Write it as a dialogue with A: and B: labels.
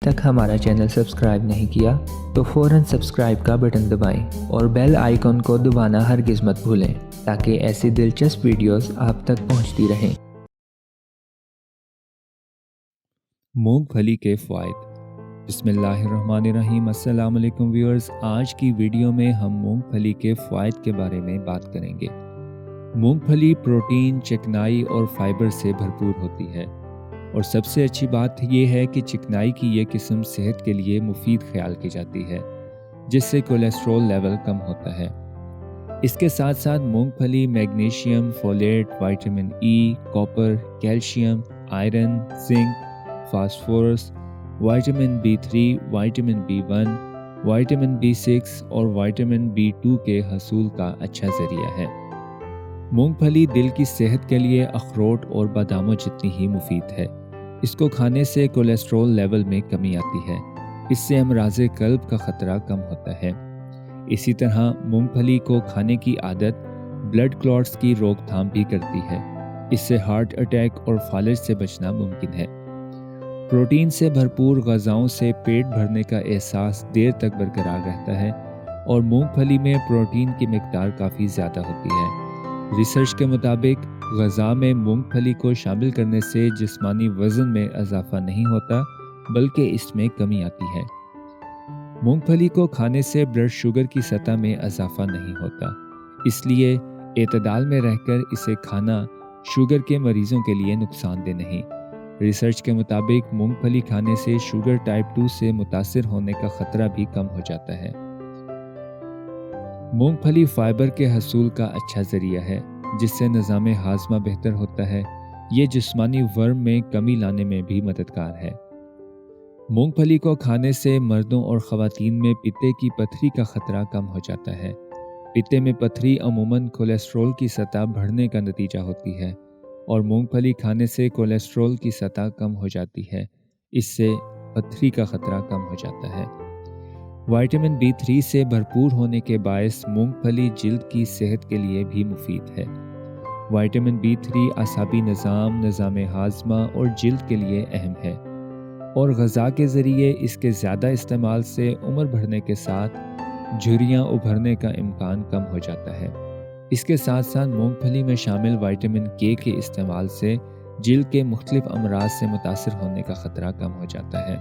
A: तक हमारा channel subscribe नहीं किया तो फ़ौरन सब्सक्राइब का बटन दबाएं और बेल आइकन को दबाना हरगिज़ मत भूलें ताकि ऐसी दिलचस्प वीडियोस आप तक पहुंचती रहें।
B: मूंगफली के फ़वाइद। बिस्मिल्लाहिर्रहमानिर्रहीम। अस्सलाम वालेकुम व्यूअर्स, आज की वीडियो में हम मूंगफली के फ़वाइद के बारे में बात करेंगे। मूंगफली प्रोटीन, चिकनाई और फाइबर से भरपूर होती है और सबसे अच्छी बात यह है कि चिकनाई की ये किस्म सेहत के लिए मुफीद ख्याल की जाती है, जिससे कोलेस्ट्रॉल लेवल कम होता है। इसके साथ साथ मूंगफली magnesium, folate, vitamin E, copper, calcium, iron, zinc, phosphorus, vitamin B3, vitamin B1, vitamin B6 और विटामिन B2 के हसूल का अच्छा ज़रिया है। मूंगफली दिल की सेहत के लिए अखरोट और बादामों जितनी ही मुफीद है। इसको खाने से कोलेस्ट्रॉल लेवल में कमी आती है। इससे अमराज़े कल्ब का ख़तरा कम होता है। इसी तरह मूंगफली को खाने की आदत ब्लड क्लॉट्स की रोकथाम भी करती है। इससे हार्ट अटैक और फालिज से बचना मुमकिन है। प्रोटीन से भरपूर ग़िज़ाओं से पेट भरने का एहसास देर तक बरकरार रहता है और मूंगफली में प्रोटीन की मिकदार काफ़ी ज़्यादा होती है। रिसर्च के मुताबिक ग़िज़ा में मूंगफली को शामिल करने से जिस्मानी वज़न में इजाफा नहीं होता बल्कि इसमें कमी आती है। मूंगफली को खाने से ब्लड शुगर की सतह में इजाफा नहीं होता, इसलिए एतदाल में रहकर इसे खाना शुगर के मरीज़ों के लिए नुकसानदेह नहीं। रिसर्च के मुताबिक मूंगफली खाने से शुगर टाइप 2 से मुतासिर होने का ख़तरा भी कम हो जाता है। मूंगफली फाइबर के हसूल का अच्छा ज़रिया है, जिससे निज़ाम हाज़मा बेहतर होता है। ये जिस्मानी वर्म में कमी लाने में भी मददगार है। मूंगफली को खाने से मर्दों और ख़वातीन में पित्ते की पथरी का ख़तरा कम हो जाता है। पित्ते में पथरी अमूमन कोलेस्ट्रॉल की सतह बढ़ने का नतीजा होती है और मूंगफली खाने से कोलेस्ट्रॉल की सतह कम हो जाती है। इससे पथरी का ख़तरा कम हो जाता है। विटामिन B3 से भरपूर होने के बायस मूंगफली जिल्द की सेहत के लिए भी मुफीद है। विटामिन B3 असाबी निज़ाम, निज़ाम हाज़मा और जिल्द के लिए अहम है और ग़िज़ा के ज़रिए इसके ज़्यादा इस्तेमाल से उम्र बढ़ने के साथ झुर्रियाँ उभरने का इम्कान कम हो जाता है। इसके साथ साथ मूंगफली में शामिल विटामिन K के इस्तेमाल से जिल्द के मुख्तलिफ अमराज से मुतासिर होने का ख़तरा कम हो जाता है।